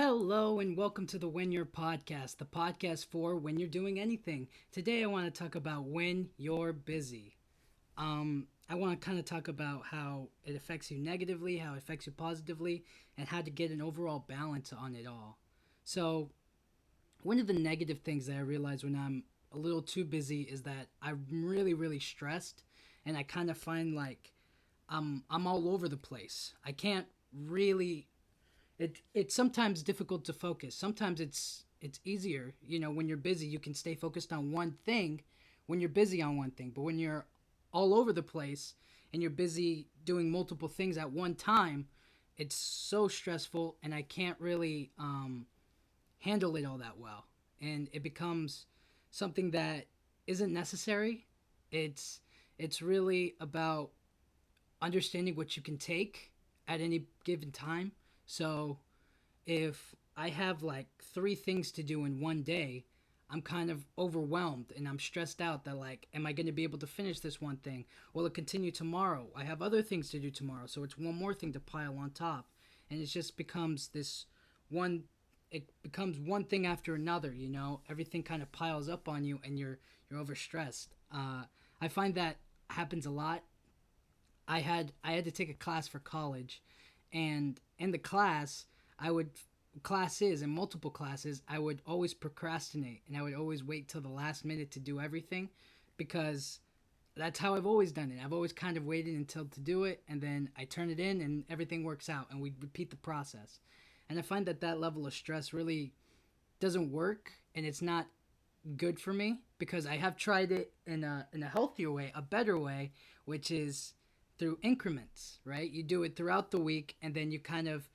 Hello and welcome to the When You're podcast, the podcast for when you're doing anything. Today I want to talk about when you're busy. I want to kind of talk about how it affects you negatively, how it affects you positively, and how to get an overall balance on it all. So, one of the negative things that I realize when I'm a little too busy is that I'm really stressed, and I kind of find like I'm all over the place. I can't really it's sometimes difficult to focus. Sometimes it's easier, when you're busy, you can stay focused on one thing when you're busy on one thing. But when you're all over the place and you're busy doing multiple things at one time, it's so stressful, and I can't really handle it all that well. And it becomes something that isn't necessary. It's it's really about understanding what you can take at any given time. So if I have like three things to do in one day, I'm kind of overwhelmed and I'm stressed out that, like, am I going to be able to finish this one thing? Will it continue tomorrow? I have other things to do tomorrow, so it's one more thing to pile on top, and it just becomes this one. It becomes one thing after another. Everything kind of piles up on you, and you're overstressed. I find that happens a lot. I had to take a class for college, and in the class, I would classes and multiple classes, I would always procrastinate, and I would always wait till the last minute to do everything, because that's how I've always done it. I've always kind of waited until to do it, and then I turn it in and everything works out, and we repeat the process. And I find that that level of stress really doesn't work, and it's not good for me, because I have tried it in a healthier way, a better way, which is through increments, right? You do it throughout the week, and then you kind of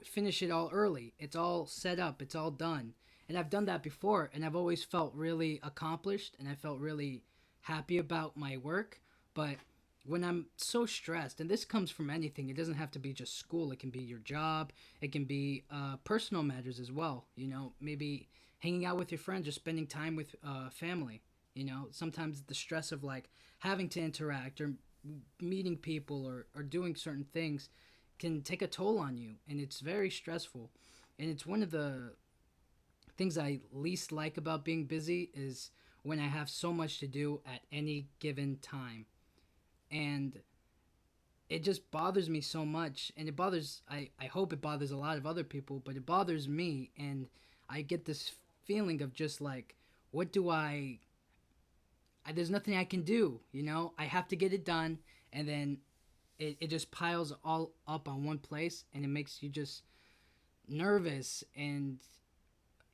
finish it all early. It's all set up, it's all done. And I've done that before, and I've always felt really accomplished, and I felt really happy about my work. But when I'm so stressed, and this comes from anything, it doesn't have to be just school, it can be your job, it can be personal matters as well. Maybe hanging out with your friends or spending time with family. Sometimes the stress of like having to interact or meeting people, or doing certain things, can take a toll on you, and it's very stressful. And it's one of the things I least like about being busy is when I have so much to do at any given time. And it just bothers me so much, and I hope it bothers a lot of other people, but it bothers me. And I get this feeling of just like, what do there's nothing I can do. I have to get it done, and then it just piles all up on one place, and it makes you just nervous and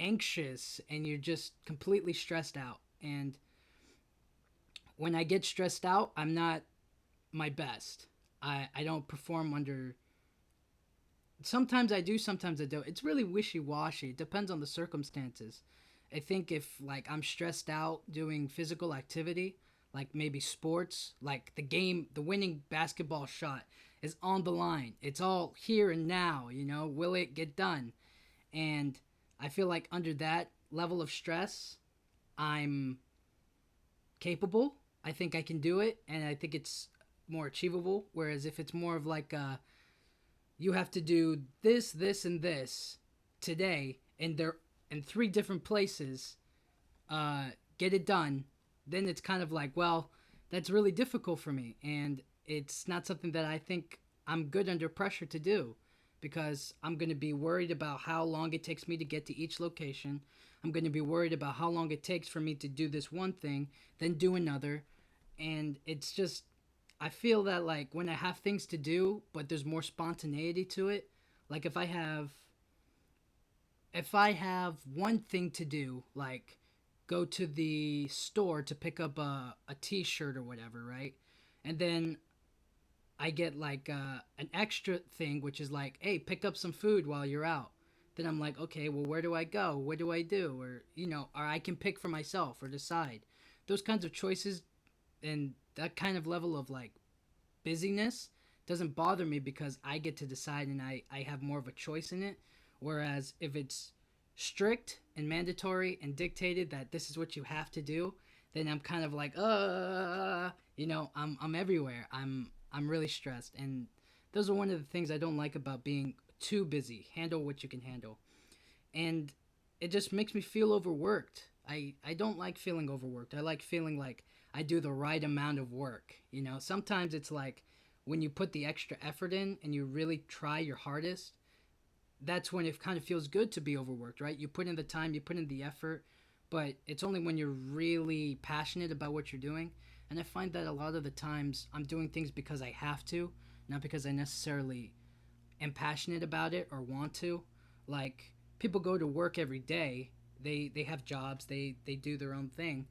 anxious, and you're just completely stressed out. And when I get stressed out, I'm not my best. I don't perform under. Sometimes I do, sometimes I don't. It's really wishy-washy. It depends on the circumstances. I think if like I'm stressed out doing physical activity, like maybe sports, like the winning basketball shot is on the line. It's all here and now, will it get done? And I feel like under that level of stress, I'm capable. I think I can do it, and I think it's more achievable. Whereas if it's more of like you have to do this, and this today, and they're in three different places, get it done, then it's kind of like, well, that's really difficult for me, and it's not something that I think I'm good under pressure to do, because I'm going to be worried about how long it takes me to get to each location. I'm going to be worried about how long it takes for me to do this one thing, then do another. And it's just, I feel that like when I have things to do, but there's more spontaneity to it, like if I have one thing to do, like go to the store to pick up a t-shirt or whatever, right? And then I get like an extra thing, which is like, hey, pick up some food while you're out. Then I'm like, okay, well, where do I go? What do I do? Or I can pick for myself or decide. Those kinds of choices and that kind of level of like busyness doesn't bother me, because I get to decide, and I have more of a choice in it. Whereas if it's strict and mandatory and dictated that this is what you have to do, then I'm kind of like, I'm everywhere. I'm really stressed, and those are one of the things I don't like about being too busy. Handle what you can handle. And it just makes me feel overworked. I don't like feeling overworked. I like feeling like I do the right amount of work. Sometimes it's like when you put the extra effort in and you really try your hardest, that's when it kind of feels good to be overworked, right? You put in the time, you put in the effort, but it's only when you're really passionate about what you're doing. And I find that a lot of the times I'm doing things because I have to, not because I necessarily am passionate about it or want to. Like, people go to work every day. They have jobs. They do their own thing.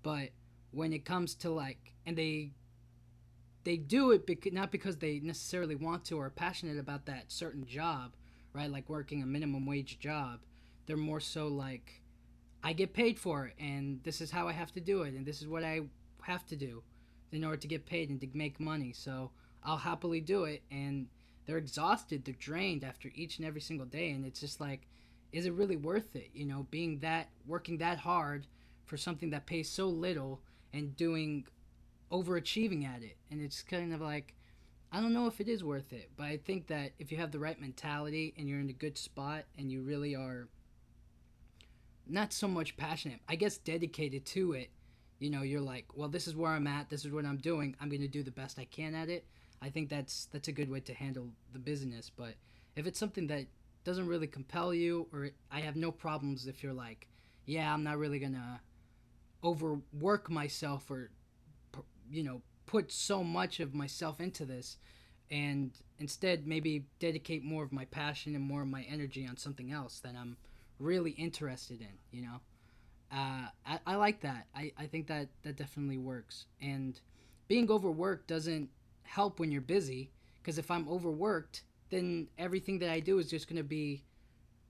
But when it comes to like, and they do it not because they necessarily want to or are passionate about that certain job, right? Like working a minimum wage job. They're more so like, I get paid for it, and this is how I have to do it, and this is what I have to do in order to get paid and to make money. So I'll happily do it. And they're exhausted, they're drained after each and every single day, and it's just like, is it really worth it? Being that working that hard for something that pays so little and doing overachieving at it. And it's kind of like, I don't know if it is worth it, but I think that if you have the right mentality and you're in a good spot and you really are not so much passionate, I guess dedicated to it, you're like, well, this is where I'm at, this is what I'm doing, I'm going to do the best I can at it. I think that's a good way to handle the business. But if it's something that doesn't really compel you, or I have no problems if you're like, yeah, I'm not really going to overwork myself or put so much of myself into this, and instead maybe dedicate more of my passion and more of my energy on something else that I'm really interested in. I like that. I think that definitely works. And being overworked doesn't help when you're busy, because if I'm overworked, then everything that I do is just going to be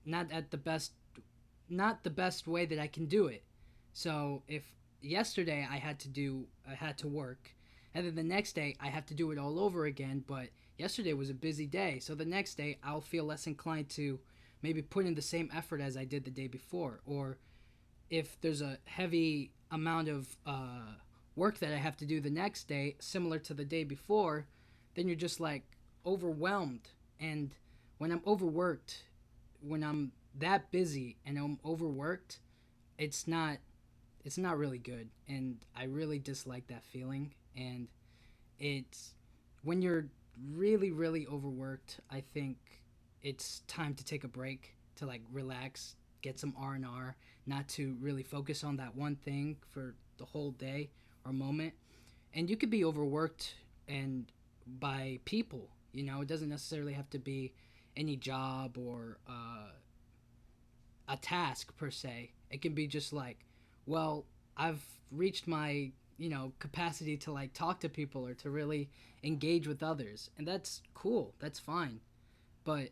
not at the best not the best way that I can do it. So if yesterday I had to work, and then the next day I have to do it all over again, but yesterday was a busy day, so the next day I'll feel less inclined to maybe put in the same effort as I did the day before. Or if there's a heavy amount of work that I have to do the next day, similar to the day before, then you're just like overwhelmed. And when I'm overworked, when I'm that busy and I'm overworked, it's not it's not really good, and I really dislike that feeling. And it's when you're really really overworked, I think it's time to take a break, to like relax, get some R&R, not to really focus on that one thing for the whole day or moment. And you could be overworked and by people, it doesn't necessarily have to be any job or a task per se. It can be just like, well, I've reached my capacity to like talk to people or to really engage with others, and that's cool, that's fine. But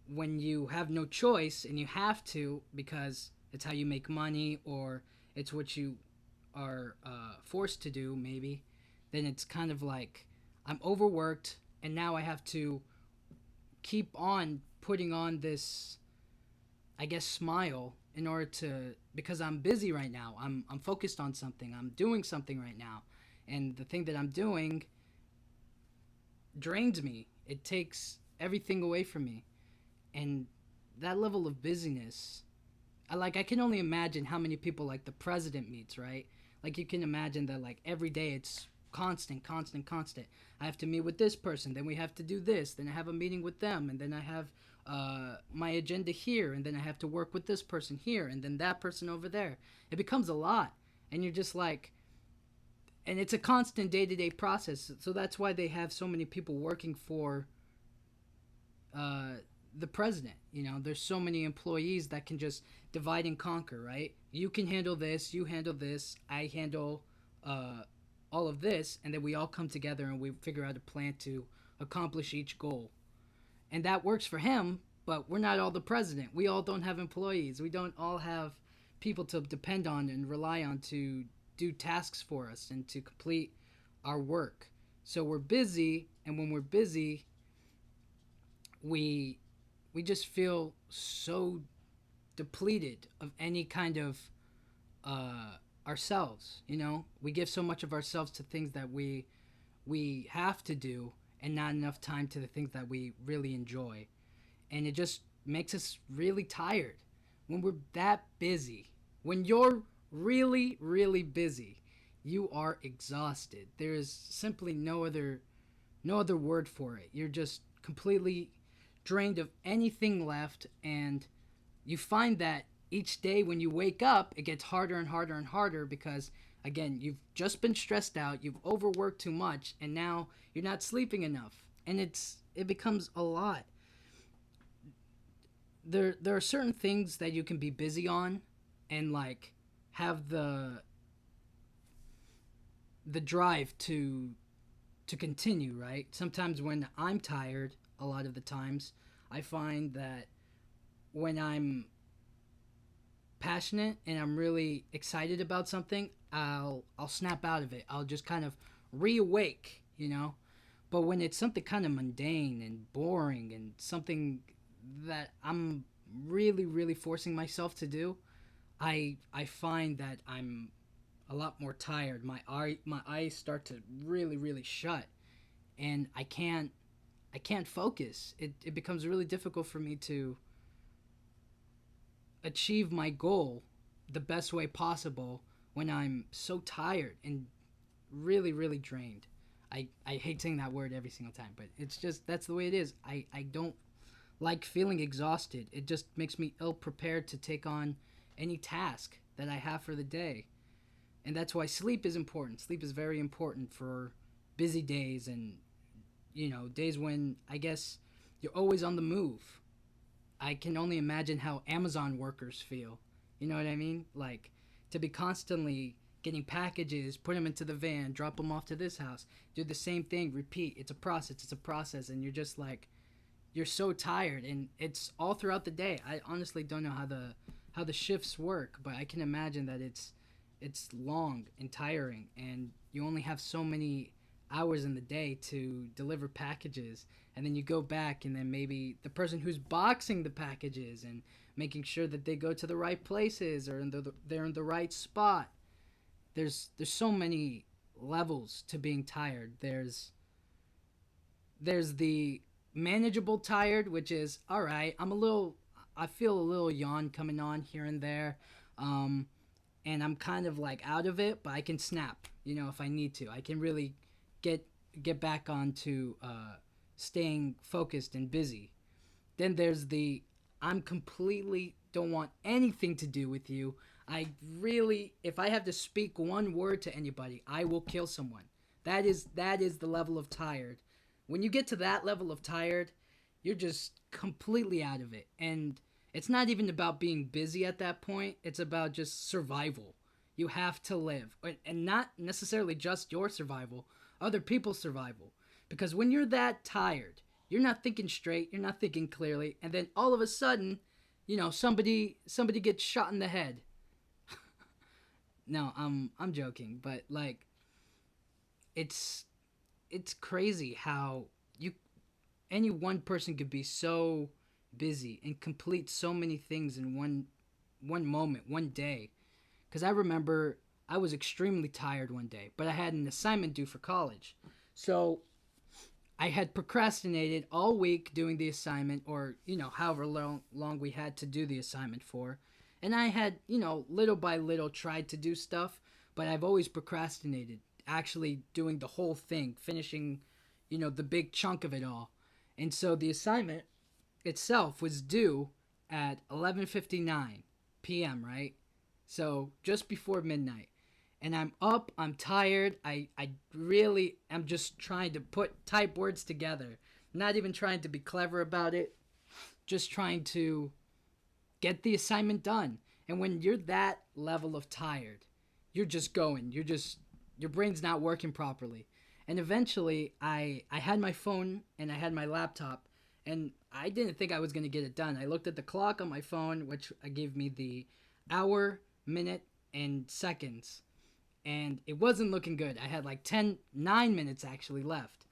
when you have no choice and you have to because it's how you make money, or it's what you are forced to do maybe, then it's kind of like, I'm overworked and now I have to keep on putting on this, I guess, smile in order to, because I'm busy right now. I'm focused on something. I'm doing something right now. And the thing that I'm doing drains me. It takes everything away from me. And that level of busyness, I can only imagine how many people like the president meets, right? Like, you can imagine that like every day it's constant, constant, constant. I have to meet with this person, then we have to do this, then I have a meeting with them, and then I have my agenda here, and then I have to work with this person here, and then that person over there. It becomes a lot, and you're just like, and it's a constant day-to-day process. So that's why they have so many people working for uh, the president. There's so many employees that can just divide and conquer, right? You can handle this, you handle this, I handle all of this, and then we all come together and we figure out a plan to accomplish each goal. And that works for him, but we're not all the president. We all don't have employees. We don't all have people to depend on and rely on to do tasks for us and to complete our work. So we're busy, and when we're busy, we just feel so depleted of any kind of ourselves. We give so much of ourselves to things that we have to do, and not enough time to the things that we really enjoy. And it just makes us really tired when we're that busy. When you're really, really busy, you are exhausted. There is simply no other word for it. You're just completely drained of anything left, and you find that each day when you wake up, it gets harder and harder and harder because again, you've just been stressed out, you've overworked too much, and now you're not sleeping enough. And it becomes a lot. There are certain things that you can be busy on and like have the drive to continue, right? Sometimes when I'm tired, a lot of the times, I find that when I'm passionate and I'm really excited about something, I'll snap out of it. I'll just kind of reawake, you know? But when it's something kind of mundane and boring and something that I'm really really forcing myself to do, I find that I'm a lot more tired. My eyes start to really really shut, and I can't focus. It becomes really difficult for me to achieve my goal the best way possible when I'm so tired and really really drained. I hate saying that word every single time, but it's just that's the way it is. I don't like feeling exhausted. It just makes me ill prepared to take on any task that I have for the day. And that's why sleep is important. Sleep is very important for busy days and days when I guess you're always on the move. I can only imagine how Amazon workers feel. You know what I mean? Like to be constantly getting packages, put them into the van, drop them off to this house, do the same thing, repeat. It's a process. It's a process, and you're just like you're so tired, and it's all throughout the day. I honestly don't know how the shifts work, but I can imagine that it's long and tiring, and you only have so many hours in the day to deliver packages, and then you go back, and then maybe the person who's boxing the packages and making sure that they go to the right places or they're in the right spot. There's so many levels to being tired. There's the manageable tired, which is all right. I feel a little yawn coming on here and there. Um, and I'm kind of like out of it, but I can snap, if I need to. I can really get get back onto staying focused and busy. Then there's the I'm completely don't want anything to do with you. If I have to speak one word to anybody, I will kill someone. That is the level of tired. When you get to that level of tired, you're just completely out of it. And it's not even about being busy at that point. It's about just survival. You have to live, and not necessarily just your survival, other people's survival. Because when you're that tired, you're not thinking straight, you're not thinking clearly, and then all of a sudden, somebody gets shot in the head. No, I'm joking, but like it's it's crazy how you any one person could be so busy and complete so many things in one moment, one day. Because I remember I was extremely tired one day, but I had an assignment due for college. So I had procrastinated all week doing the assignment, or, however long we had to do the assignment for. And I had, little by little tried to do stuff, but I've always procrastinated actually doing the whole thing, finishing, the big chunk of it all. And so the assignment itself was due at 11:59 p.m., right? So just before midnight. And I'm up, I'm tired. I really am just trying to type words together. Not even trying to be clever about it. Just trying to get the assignment done. And when you're that level of tired, you're just going. Your brain's not working properly. And eventually I had my phone and I had my laptop, and I didn't think I was going to get it done. I looked at the clock on my phone, which gave me the hour, minute, and seconds, and it wasn't looking good. I had like 9 minutes actually left.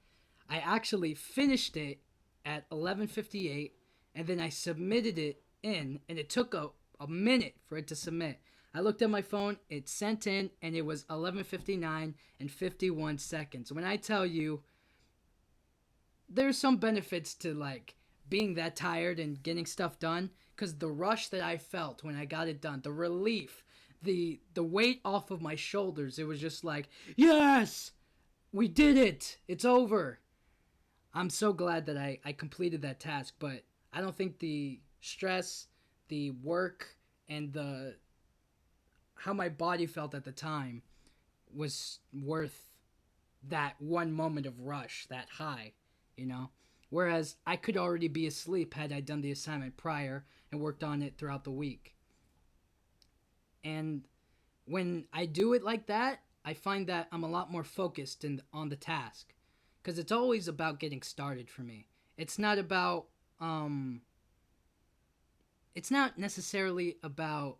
I actually finished it at 11:58, and then I submitted it in, and it took a minute for it to submit. I looked at my phone, it sent in, and it was 11:59 and 51 seconds. When I tell you there's some benefits to like being that tired and getting stuff done, because the rush that I felt when I got it done, the relief, the weight off of my shoulders, it was just like, yes, we did it, it's over. I'm so glad that I completed that task, but I don't think the stress, the work, and the how my body felt at the time was worth that one moment of rush, that high, you know? Whereas I could already be asleep had I done the assignment prior and worked on it throughout the week. And when I do it like that, I find that I'm a lot more focused on the task, because it's always about getting started for me. It's not about it's not necessarily about,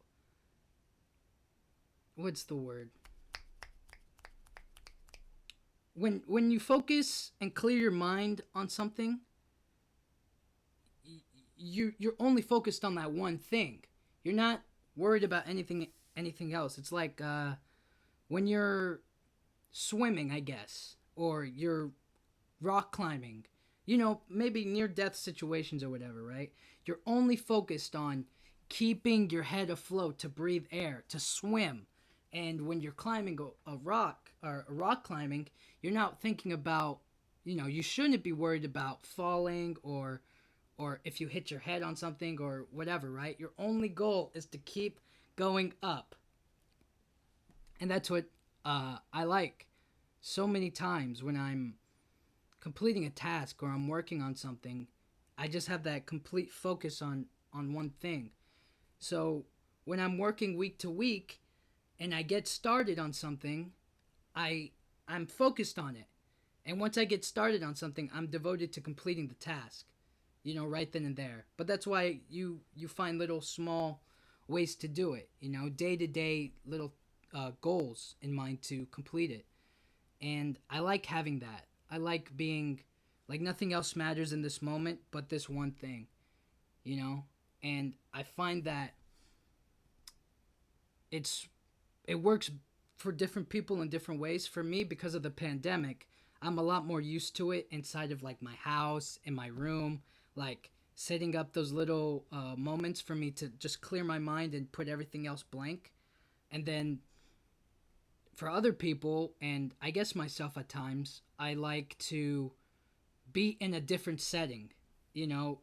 what's the word? When you focus and clear your mind on something, you're only focused on that one thing. You're not worried about anything else. It's like when you're swimming, I guess, or you're rock climbing, maybe near death situations or whatever, right? You're only focused on keeping your head afloat to breathe air, to swim. And when you're climbing a rock, or a rock climbing, you're not thinking about, you shouldn't be worried about falling, or if you hit your head on something or whatever, right? Your only goal is to keep going up. And that's what I like. So many times when I'm completing a task or I'm working on something, I just have that complete focus on one thing. So when I'm working week to week and I get started on something, I'm focused on it. And once I get started on something, I'm devoted to completing the task, right then and there. But that's why you find little small ways to do it, day to day little goals in mind to complete it. And I like having that. I like being like nothing else matters in this moment but this one thing, you know? And I find that it works for different people in different ways. For me, because of the pandemic, I'm a lot more used to it inside of like my house, in my room, like setting up those little moments for me to just clear my mind and put everything else blank. And then for other people, and I guess myself at times, I like to be in a different setting.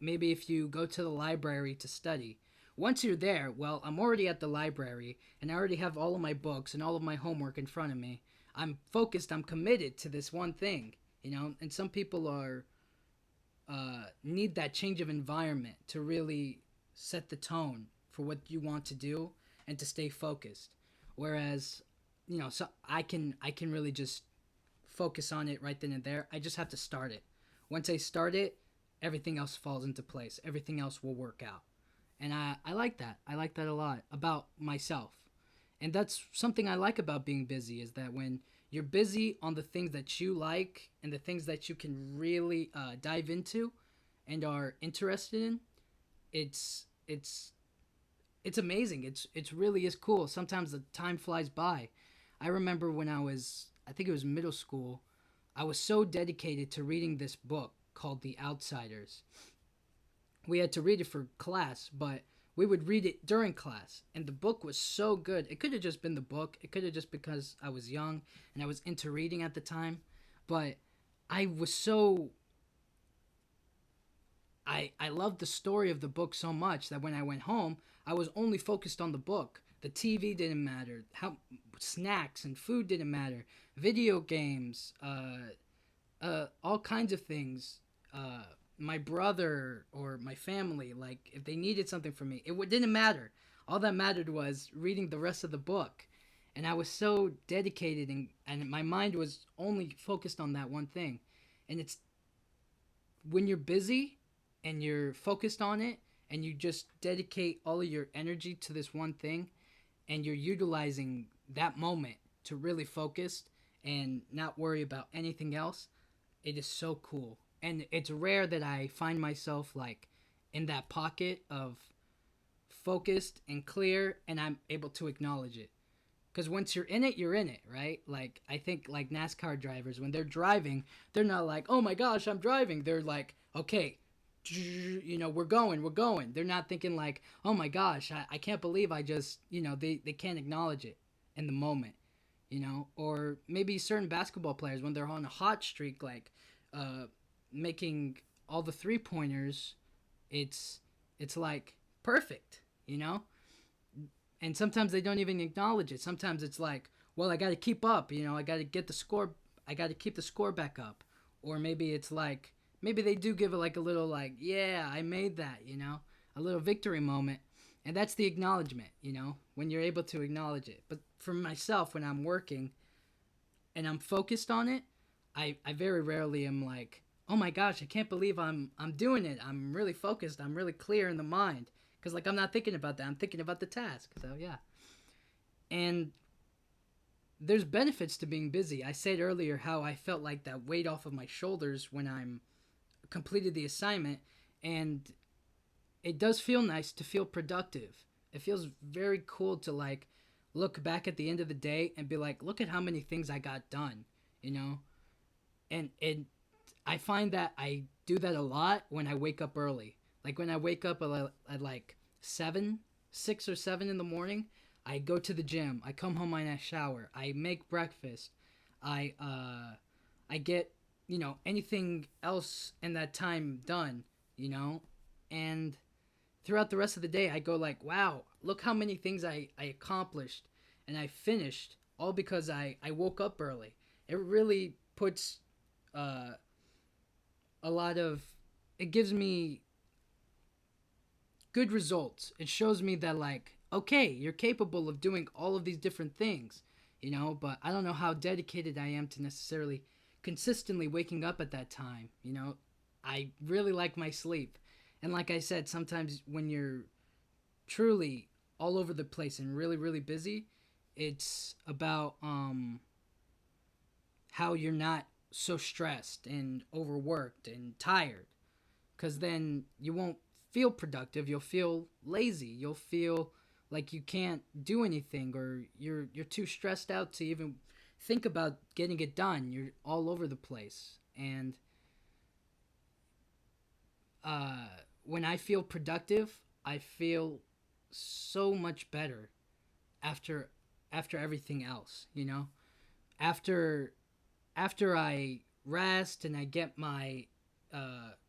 Maybe if you go to the library to study, once you're there, well, I'm already at the library and I already have all of my books and all of my homework in front of me. I'm focused, I'm committed to this one thing, and some people are need that change of environment to really set the tone for what you want to do and to stay focused. Whereas, so I can really just focus on it right then and there. I just have to start it. Once I start it, everything else falls into place. Everything else will work out. And I like that. I like that a lot about myself. And that's something I like about being busy, is that when you're busy on the things that you like and the things that you can really dive into and are interested in, it's it's it's amazing. It's really is cool. Sometimes the time flies by. I remember when I think it was middle school, I was so dedicated to reading this book called The Outsiders. We had to read it for class, but we would read it during class, and the book was so good. It could have just been the book. It could have just because I was young and I was into reading at the time, but I was so I loved the story of the book so much that when I went home, I was only focused on the book. The TV didn't matter. How snacks and food didn't matter. Video games, all kinds of things. My brother or my family, like if they needed something from me, didn't matter. All that mattered was reading the rest of the book. And I was so dedicated, and my mind was only focused on that one thing. And it's when you're busy and you're focused on it and you just dedicate all of your energy to this one thing and you're utilizing that moment to really focus and not worry about anything else, it is so cool. And it's rare that I find myself like in that pocket of focused and clear and I'm able to acknowledge it. Because once you're in it, right? Like, I think, like, NASCAR drivers, when they're driving, they're not like, oh my gosh, I'm driving. They're like, okay, we're going. They're not thinking like, oh my gosh, I can't believe I just, they can't acknowledge it in the moment, or maybe certain basketball players when they're on a hot streak, like, uh, making all the 3 pointers, it's like perfect, and sometimes they don't even acknowledge it. Sometimes it's like, well, I got to keep up, I got to get the score, I got to keep the score back up. Or maybe it's like, maybe they do give it like a little, like, yeah, I made that, a little victory moment. And that's the acknowledgement, when you're able to acknowledge it. But for myself, when I'm working and I'm focused on it, I very rarely am like, oh my gosh, I can't believe I'm doing it. I'm really focused. I'm really clear in the mind. Because, like, I'm not thinking about that. I'm thinking about the task. So, yeah. And there's benefits to being busy. I said earlier how I felt like that weight off of my shoulders when I'm completed the assignment, and it does feel nice to feel productive. It feels very cool to, like, look back at the end of the day and be like, look at how many things I got done, you know? And I find that I do that a lot when I wake up early. Like, when I wake up at like 6 or 7 in the morning, I go to the gym. I come home and I shower. I make breakfast. I get, anything else in that time done, and throughout the rest of the day, I go like, wow, look how many things I accomplished and I finished, all because I woke up early. It really puts uh, a lot of, it gives me good results. It shows me that, like, okay, you're capable of doing all of these different things, but I don't know how dedicated I am to necessarily consistently waking up at that time, I really like my sleep. And like I said, sometimes when you're truly all over the place and really, really busy, it's about how you're not so stressed and overworked and tired, because then you won't feel productive. You'll feel lazy. You'll feel like you can't do anything, or you're too stressed out to even think about getting it done. You're all over the place. And uh, when I feel productive, I feel so much better after everything else. After I rest and I get my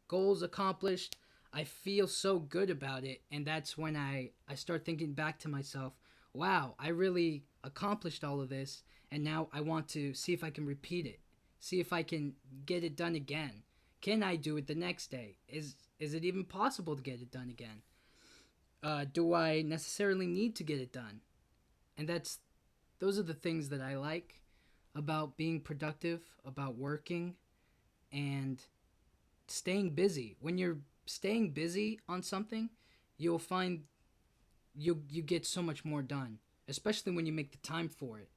goals accomplished, I feel so good about it. And that's when I start thinking back to myself, wow, I really accomplished all of this. And now I want to see if I can repeat it, see if I can get it done again. Can I do it the next day? Is it even possible to get it done again? Do I necessarily need to get it done? And those are the things that I like about being productive, about working, and staying busy. When you're staying busy on something, you'll find you get so much more done, especially when you make the time for it.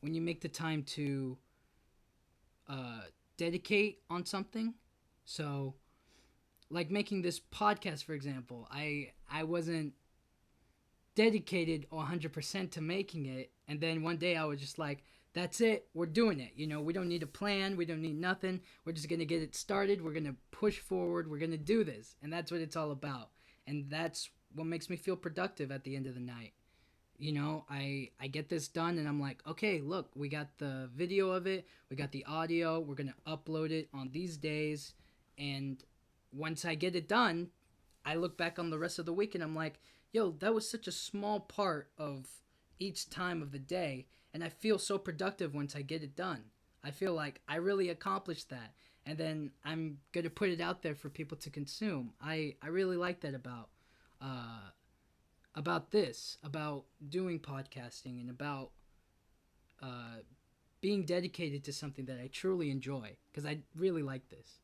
When you make the time to uh, dedicate on something. So, like making this podcast, for example, I wasn't dedicated 100% to making it, and then one day I was just like, that's it, we're doing it. We don't need a plan, we don't need nothing, we're just going to get it started, we're going to push forward, we're going to do this. And that's what it's all about. And that's what makes me feel productive at the end of the night. I get this done and I'm like, okay, look, we got the video of it, we got the audio, we're going to upload it on these days. And once I get it done, I look back on the rest of the week and I'm like, yo, that was such a small part of each time of the day, and I feel so productive once I get it done. I feel like I really accomplished that, and then I'm gonna put it out there for people to consume. I really like that about this, about doing podcasting, and about uh, being dedicated to something that I truly enjoy, because I really like this.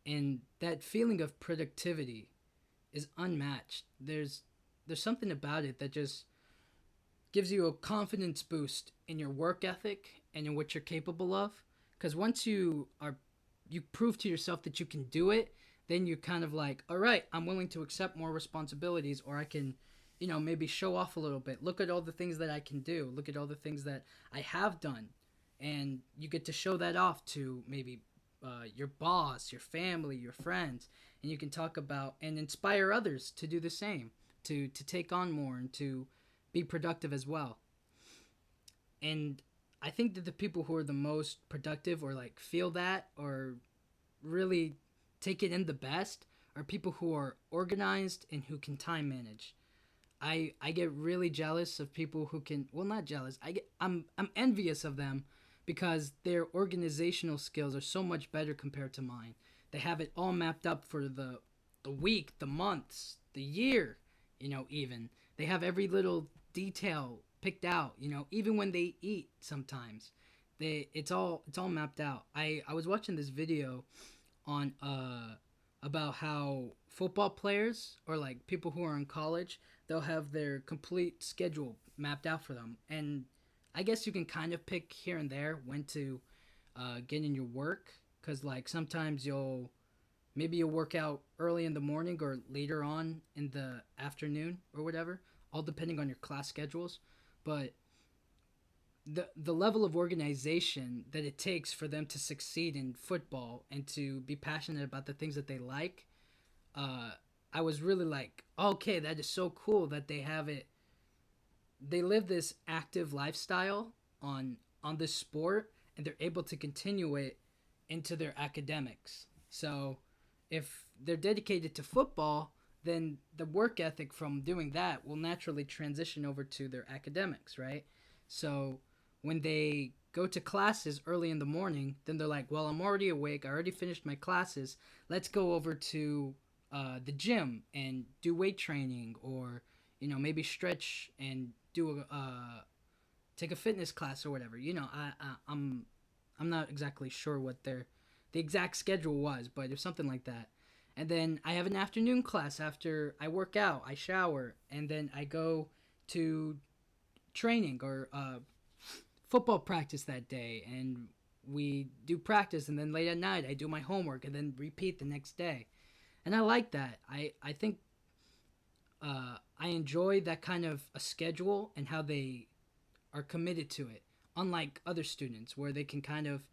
And that feeling of productivity is unmatched. There's something about it that just gives you a confidence boost in your work ethic and in what you're capable of. Because once you prove to yourself that you can do it, then you're kind of like, all right, I'm willing to accept more responsibilities, or I can, maybe show off a little bit. Look at all the things that I can do. Look at all the things that I have done. And you get to show that off to maybe your boss, your family, your friends. And you can talk about and inspire others to do the same, to take on more and to be productive as well. And I think that the people who are the most productive or like feel that or really take it in the best are people who are organized and who can time manage. I get really jealous of people who can, well, not jealous. I'm envious of them because their organizational skills are so much better compared to mine. They have it all mapped up for the week, the months, the year, even. They have every little detail picked out, even when they eat sometimes. It's all mapped out. I was watching this video on about how football players or like people who are in college, they'll have their complete schedule mapped out for them. And I guess you can kind of pick here and there when to get in your work, because like sometimes you'll work out early in the morning or later on in the afternoon or whatever, all depending on your class schedules. But the level of organization that it takes for them to succeed in football and to be passionate about the things that they like, uh, I was really like, okay, that is so cool that they have it. They live this active lifestyle on this sport, and they're able to continue it into their academics. So, if they're dedicated to football, then the work ethic from doing that will naturally transition over to their academics, right? So, when they go to classes early in the morning, then they're like, well, I'm already awake. I already finished my classes. Let's go over to the gym and do weight training, or maybe stretch and do take a fitness class or whatever. I'm not exactly sure what the exact schedule was, but it's something like that. And then I have an afternoon class after I work out. I shower, and then I go to training or football practice that day, and we do practice, and then late at night I do my homework and then repeat the next day. And I like that. I think I enjoy that kind of a schedule and how they are committed to it, unlike other students where they can kind of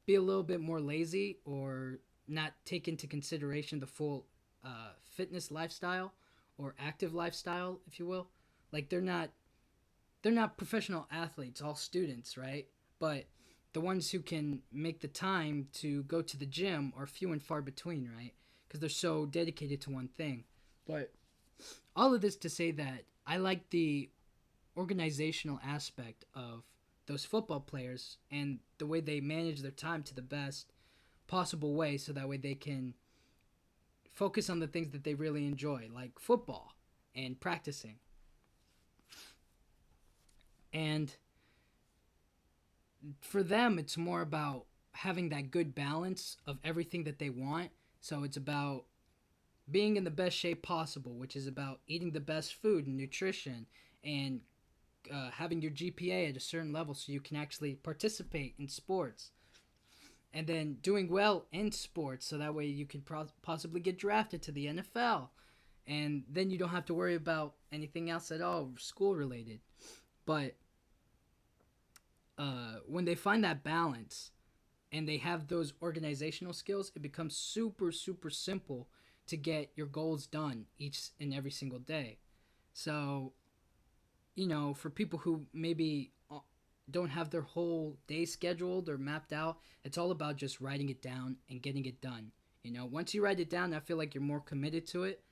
be a little bit more lazy or not take into consideration the full fitness lifestyle or active lifestyle, if you will. Like they're not professional athletes, all students, right? But the ones who can make the time to go to the gym are few and far between, right? Because they're so dedicated to one thing. But all of this to say that I like the organizational aspect of those football players and the way they manage their time to the best possible way so that way they can focus on the things that they really enjoy, like football and practicing. And for them, it's more about having that good balance of everything that they want. So it's about being in the best shape possible, which is about eating the best food and nutrition and having your GPA at a certain level so you can actually participate in sports. And then doing well in sports so that way you can possibly get drafted to the NFL. And then you don't have to worry about anything else at all, school related. But when they find that balance and they have those organizational skills, it becomes super, super simple to get your goals done each and every single day. So, for people who maybe don't have their whole day scheduled or mapped out, it's all about just writing it down and getting it done. Once you write it down, I feel like you're more committed to it.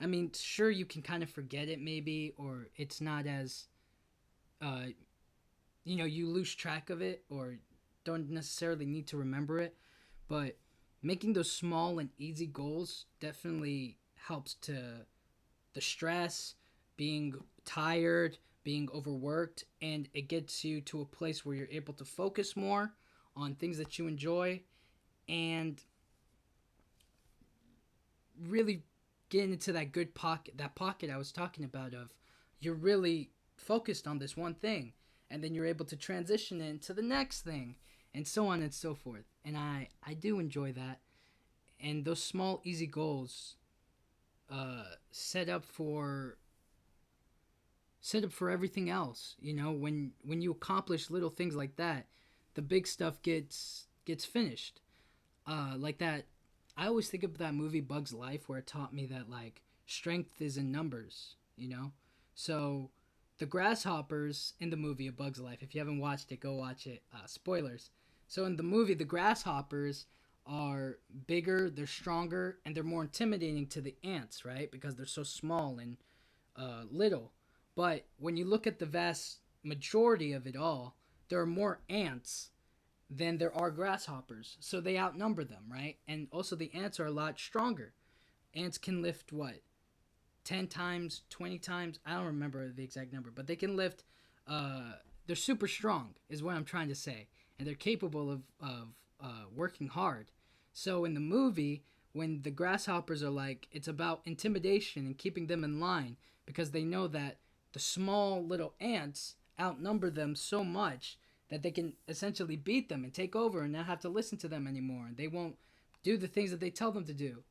I mean, sure, you can kind of forget it maybe, or it's not as, uh, you lose track of it or don't necessarily need to remember it. But making those small and easy goals definitely helps to the stress, being tired, being overworked, and it gets you to a place where you're able to focus more on things that you enjoy and really getting into that good pocket, that pocket I was talking about of you're really focused on this one thing, and then you're able to transition into the next thing, and so on and so forth. And I do enjoy that. And those small easy goals set up for set up for everything else. You know, when you accomplish little things like that, the big stuff gets finished. Like that, I always think of that movie Bugs Life, where it taught me that like strength is in numbers. You know, so the grasshoppers in the movie A Bug's Life. If you haven't watched it, go watch it. Spoilers. So in the movie, the grasshoppers are bigger, they're stronger, and they're more intimidating to the ants, right? Because they're so small and little. But when you look at the vast majority of it all, there are more ants than there are grasshoppers. So they outnumber them, right? And also the ants are a lot stronger. Ants can lift what? 10 times, 20 times? I don't remember the exact number, but they can lift they're super strong is what I'm trying to say. And they're capable of working hard. So in the movie, when the grasshoppers are like, it's about intimidation and keeping them in line because they know that the small little ants outnumber them so much that they can essentially beat them and take over and not have to listen to them anymore. And they won't do the things that they tell them to do.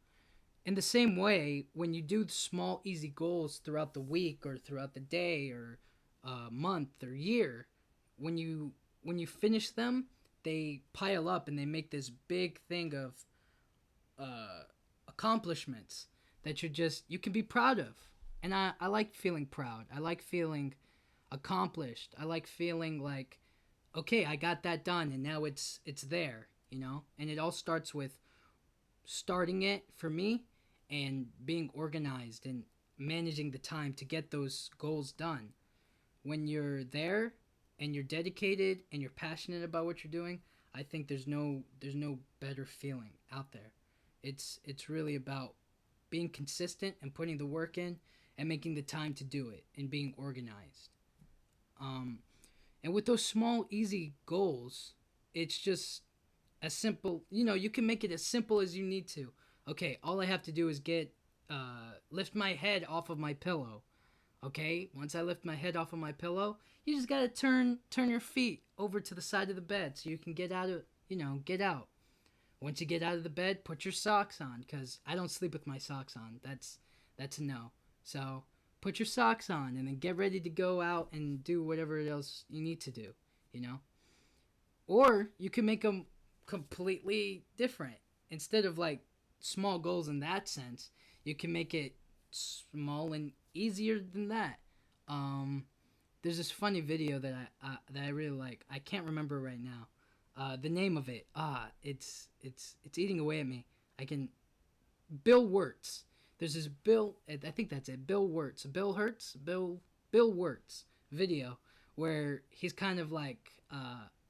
In the same way, when you do small, easy goals throughout the week or throughout the day or month or year, when you finish them, they pile up and they make this big thing of accomplishments that you can be proud of. And I like feeling proud. I like feeling accomplished. I like feeling like, okay, I got that done and now it's there, you know? And it all starts with starting it for me and being organized and managing the time to get those goals done. When you're there and you're dedicated and you're passionate about what you're doing, I think there's no better feeling out there. It's really about being consistent and putting the work in and making the time to do it and being organized. Um, and with those small, easy goals, it's just as simple. You know, you can make it as simple as you need to. Okay, all I have to do is lift my head off of my pillow. Okay, once I lift my head off of my pillow, you just gotta turn your feet over to the side of the bed so you can get out. Once you get out of the bed, put your socks on, because I don't sleep with my socks on. That's a no. So put your socks on and then get ready to go out and do whatever else you need to do, you know? Or you can make them completely different. Instead of like small goals in that sense, you can make it small and easier than that. Um, there's this funny video that I really like. I can't remember right now. The name of it. It's eating away at me. I can. Bill Wirtz. There's this Bill. I think that's it. Bill Wirtz. Bill Hurts. Bill Wirtz video where he's kind of like.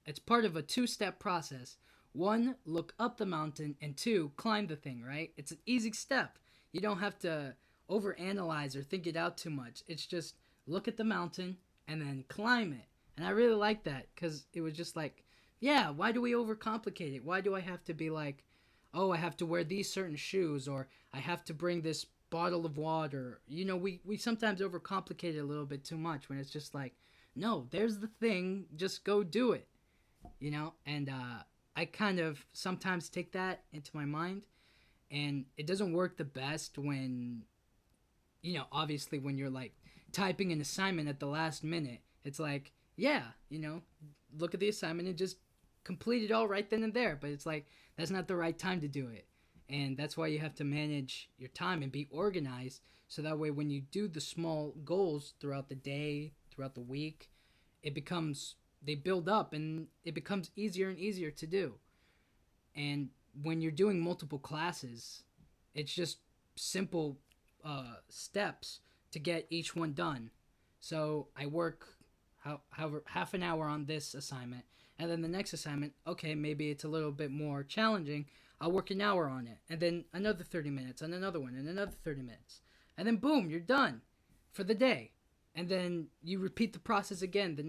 It's part of a two-step process. One, look up the mountain, and two, climb the thing. Right? It's an easy step. You don't have to overanalyze or think it out too much. It's just look at the mountain and then climb it. And I really like that because it was just like, yeah, why do we overcomplicate it? Why do I have to be like, oh, I have to wear these certain shoes or I have to bring this bottle of water? You know, we sometimes overcomplicate it a little bit too much when it's just like, no, there's the thing, just go do it, you know? And I kind of sometimes take that into my mind, and it doesn't work the best when, you know, obviously when you're like typing an assignment at the last minute. It's like, yeah, you know, look at the assignment and just complete it all right then and there. But it's like, that's not the right time to do it. And that's why you have to manage your time and be organized. So that way, when you do the small goals throughout the day, throughout the week, they build up and it becomes easier and easier to do. And when you're doing multiple classes, it's just simple steps to get each one done. So I work however half an hour on this assignment, and then the next assignment, okay, maybe it's a little bit more challenging. I'll work an hour on it, and then another 30 minutes, and another one, and another 30 minutes, and then boom, you're done for the day. And then you repeat the process again the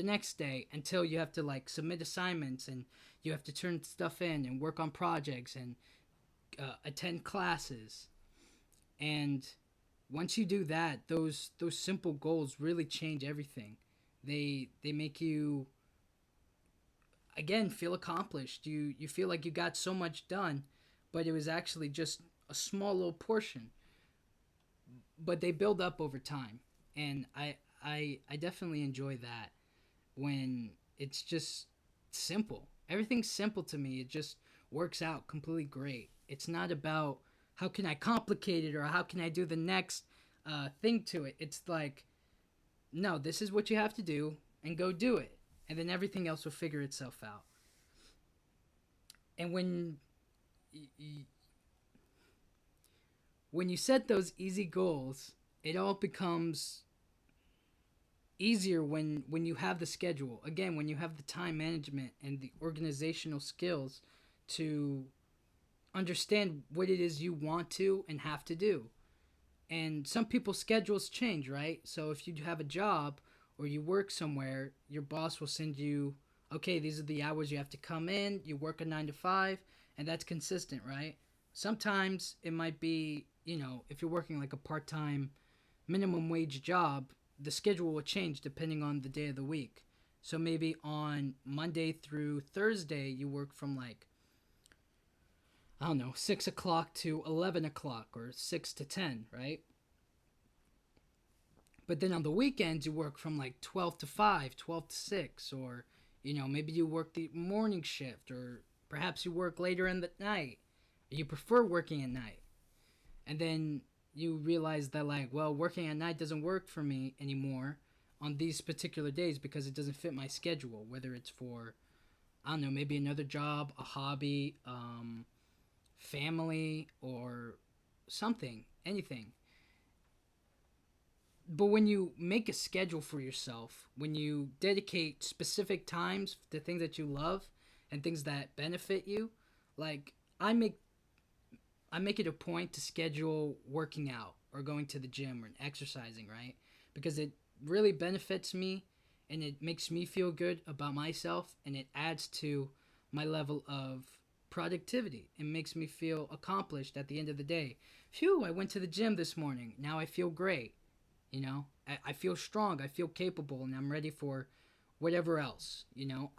next day until you have to like submit assignments and you have to turn stuff in and work on projects and attend classes. And once you do that, those simple goals really change everything. They make you again feel accomplished. You feel like you got so much done, but it was actually just a small little portion. But they build up over time, And I definitely enjoy that when it's just simple. Everything's simple to me. It just works out completely great. It's not about how can I complicate it or how can I do the next thing to it. It's like, no, this is what you have to do and go do it. And then everything else will figure itself out. And when you set those easy goals, it all becomes easier when you have the schedule. Again, when you have the time management and the organizational skills to understand what it is you want to and have to do. And some people's schedules change, right? So if you have a job or you work somewhere, your boss will send you, okay, these are the hours you have to come in, you work a 9 to 5, and that's consistent, right? Sometimes it might be, if you're working like a part-time minimum wage job, the schedule will change depending on the day of the week. So maybe on Monday through Thursday, you work from like, I don't know, 6 o'clock to 11 o'clock or 6 to 10, right? But then on the weekends, you work from like 12 to 5, 12 to 6, or, maybe you work the morning shift, or perhaps you work later in the night. You prefer working at night. And then you realize that, like, well, working at night doesn't work for me anymore on these particular days because it doesn't fit my schedule, whether it's for, I don't know, maybe another job, a hobby, family, or something, anything. But when you make a schedule for yourself, when you dedicate specific times to things that you love and things that benefit you, like I make I make it a point to schedule working out or going to the gym or exercising, right? Because it really benefits me and it makes me feel good about myself and it adds to my level of productivity. It makes me feel accomplished at the end of the day. Phew, I went to the gym this morning. Now I feel great. I feel strong. I feel capable and I'm ready for whatever else.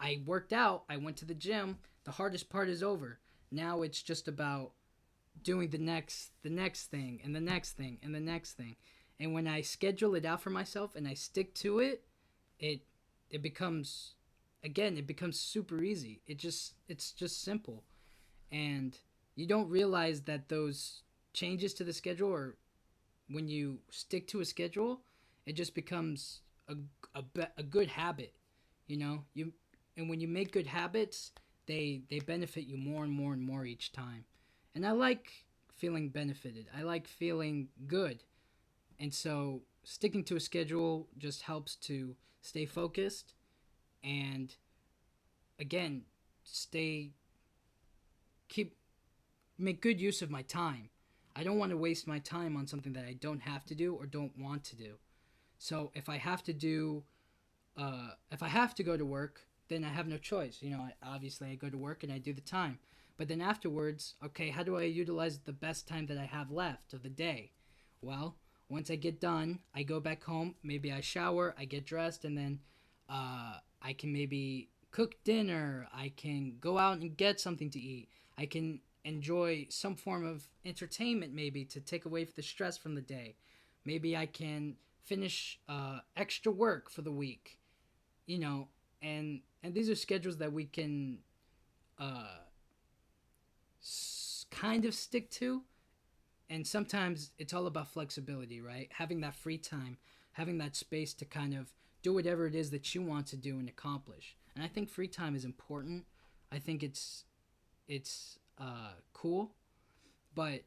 I worked out. I went to the gym. The hardest part is over. Now it's just about doing the next thing and the next thing and the next thing. And when I schedule it out for myself and I stick to it, it it becomes it becomes super easy. It's just simple. And you don't realize that those changes to the schedule or when you stick to a schedule, it just becomes a good habit, you and when you make good habits, they benefit you more and more and more each time. And I like feeling benefited. I like feeling good. And so sticking to a schedule just helps to stay focused and again, stay keep make good use of my time. I don't want to waste my time on something that I don't have to do or don't want to do. So if I have to go to work, then I have no choice. Obviously I go to work and I do the time. But then afterwards, okay, how do I utilize the best time that I have left of the day? Well, once I get done, I go back home. Maybe I shower, I get dressed, and then I can maybe cook dinner. I can go out and get something to eat. I can enjoy some form of entertainment maybe to take away the stress from the day. Maybe I can finish extra work for the week, you know, and these are schedules that we can uh, kind of stick to. And sometimes it's all about flexibility, right? Having that free time, having that space to kind of do whatever it is that you want to do and accomplish. And I think free time is important. I think it's cool, but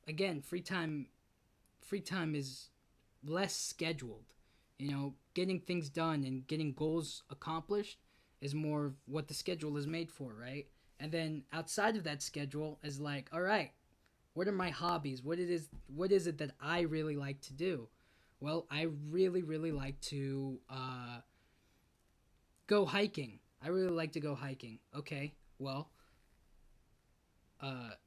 again, free time is less scheduled. Getting things done and getting goals accomplished is more of what the schedule is made for, right? And then outside of that schedule is like, all right, what are my hobbies? What is it that I really like to do? Well, I really really like to go hiking. I really like to go hiking. Okay, well,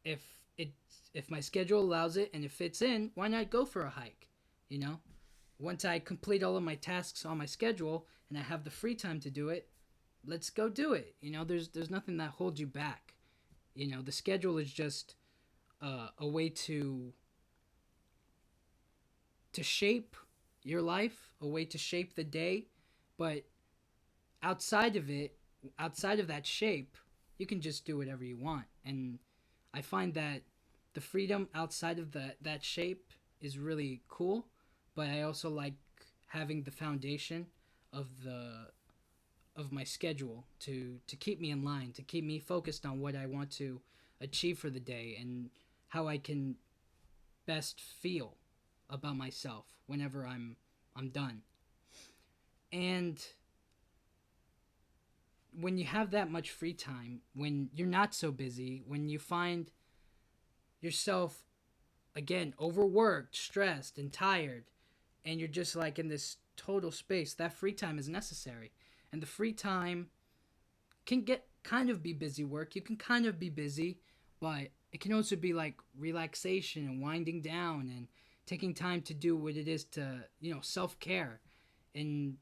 if it if my schedule allows it and it fits in, why not go for a hike? You know, once I complete all of my tasks on my schedule and I have the free time to do it, let's go do it. There's nothing that holds you back. The schedule is just a way to shape your life, a way to shape the day, but outside of it, outside of that shape, you can just do whatever you want. And I find that the freedom outside of that shape is really cool, but I also like having the foundation of the of my schedule to keep me in line, to keep me focused on what I want to achieve for the day and how I can best feel about myself whenever I'm done. And when you have that much free time, when you're not so busy, when you find yourself again overworked, stressed, and tired, and you're just like in this total space, that free time is necessary. And the free time can get kind of be busy work. You can kind of be busy, but it can also be like relaxation and winding down and taking time to do what it is to, self care. And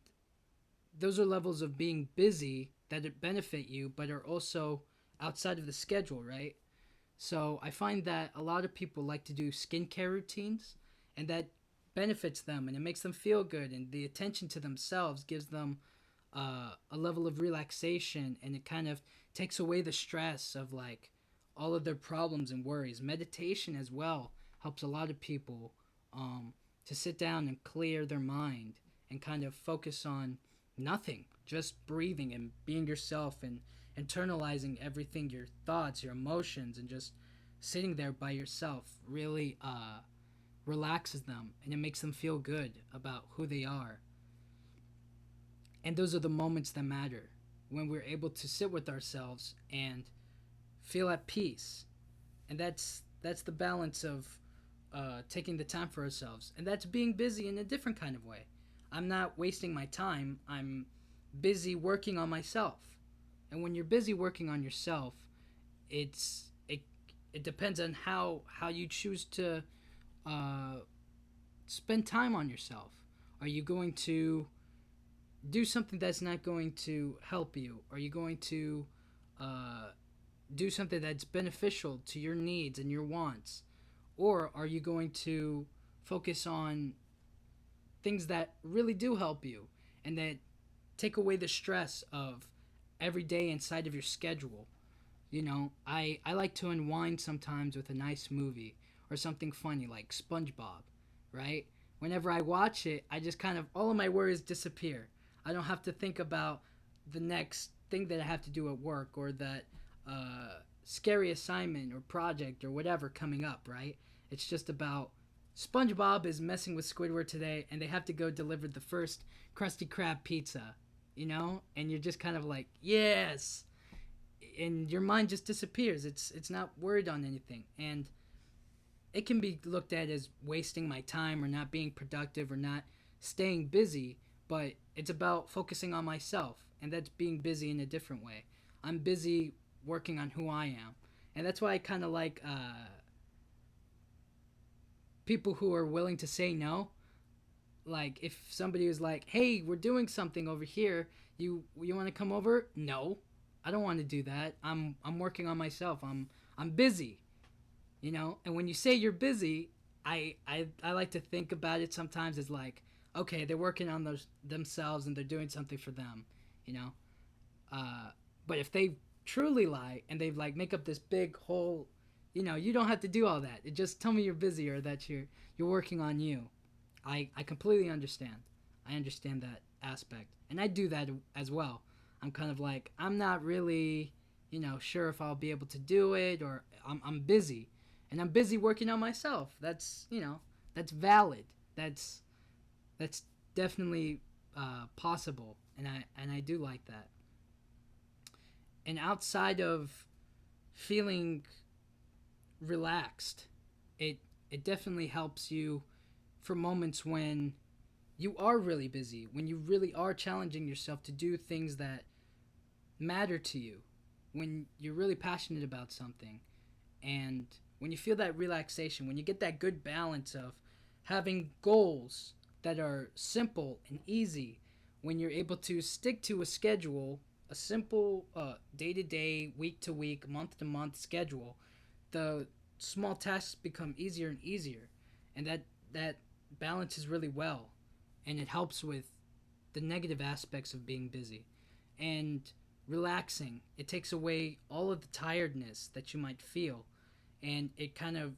those are levels of being busy that benefit you, but are also outside of the schedule, right? So I find that a lot of people like to do skincare routines, and that benefits them and it makes them feel good, and the attention to themselves gives them a level of relaxation, and it kind of takes away the stress of like all of their problems and worries. Meditation as well helps a lot of people to sit down and clear their mind and kind of focus on nothing, just breathing and being yourself and internalizing everything, your thoughts, your emotions, and just sitting there by yourself really relaxes them, and it makes them feel good about who they are. And those are the moments that matter, when we're able to sit with ourselves and feel at peace. And that's the balance of taking the time for ourselves, and that's being busy in a different kind of way. I'm not wasting my time. I'm busy working on myself. And when you're busy working on yourself, it it depends on how you choose to uh, spend time on yourself. Are you going to do something that's not going to help you? Are you going to uh, do something that's beneficial to your needs and your wants? Or are you going to focus on things that really do help you and that take away the stress of every day inside of your schedule? I like to unwind sometimes with a nice movie or something funny like SpongeBob, right? Whenever I watch it, I just kind of, all of my worries disappear. I don't have to think about the next thing that I have to do at work, or that scary assignment or project or whatever coming up, right? It's just about SpongeBob is messing with Squidward today, and they have to go deliver the first Krusty Krab pizza, And you're just kind of like, yes, and your mind just disappears. It's not worried on anything, and it can be looked at as wasting my time or not being productive or not staying busy, but it's about focusing on myself, and that's being busy in a different way. I'm busy working on who I am, and that's why I kind of like people who are willing to say no. Like if somebody was like, "Hey, we're doing something over here. You want to come over?" No, I don't want to do that. I'm working on myself. I'm busy. And when you say you're busy, I like to think about it sometimes as like, okay, they're working on themselves and they're doing something for them, you know. But if they truly lie and they like make up this big whole, you don't have to do all that. It just tell me you're busy or that you're working on you. I completely understand. I understand that aspect, and I do that as well. I'm kind of like, I'm not really, sure if I'll be able to do it, or I'm busy, and I'm busy working on myself. That's valid. That's definitely possible, and I do like that. And outside of feeling relaxed, it it definitely helps you for moments when you are really busy, when you really are challenging yourself to do things that matter to you, when you're really passionate about something, and when you feel that relaxation, when you get that good balance of having goals that are simple and easy, when you're able to stick to a schedule, a simple day to day, week to week, month to month schedule, the small tasks become easier and easier, and that balances really well. and it helps with the negative aspects of being busy. And relaxing, it takes away all of the tiredness that you might feel, and it kind of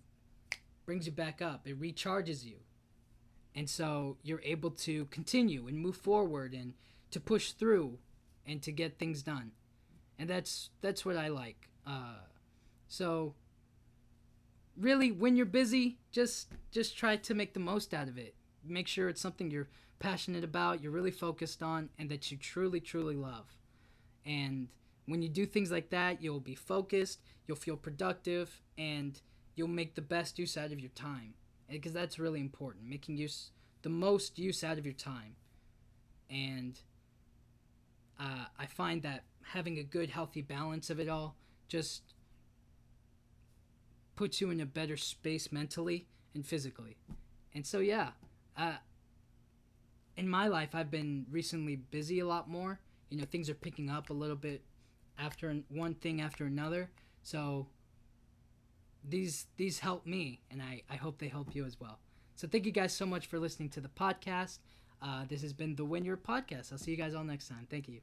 brings you back up. It recharges you. And so you're able to continue and move forward and to push through and to get things done. And that's what I like. So really, when you're busy, just try to make the most out of it. Make sure it's something you're passionate about, you're really focused on, and that you truly, truly love. And when you do things like that, you'll be focused, you'll feel productive, and you'll make the best use out of your time. Because that's really important, making the most use out of your time. And I find that having a good, healthy balance of it all just puts you in a better space mentally and physically. And so, yeah, in my life, I've been recently busy a lot more. Things are picking up a little bit after one thing after another. So these help me, and I hope they help you as well. So thank you guys so much for listening to the podcast. This has been the Win Your Podcast. I'll see you guys all next time. Thank you.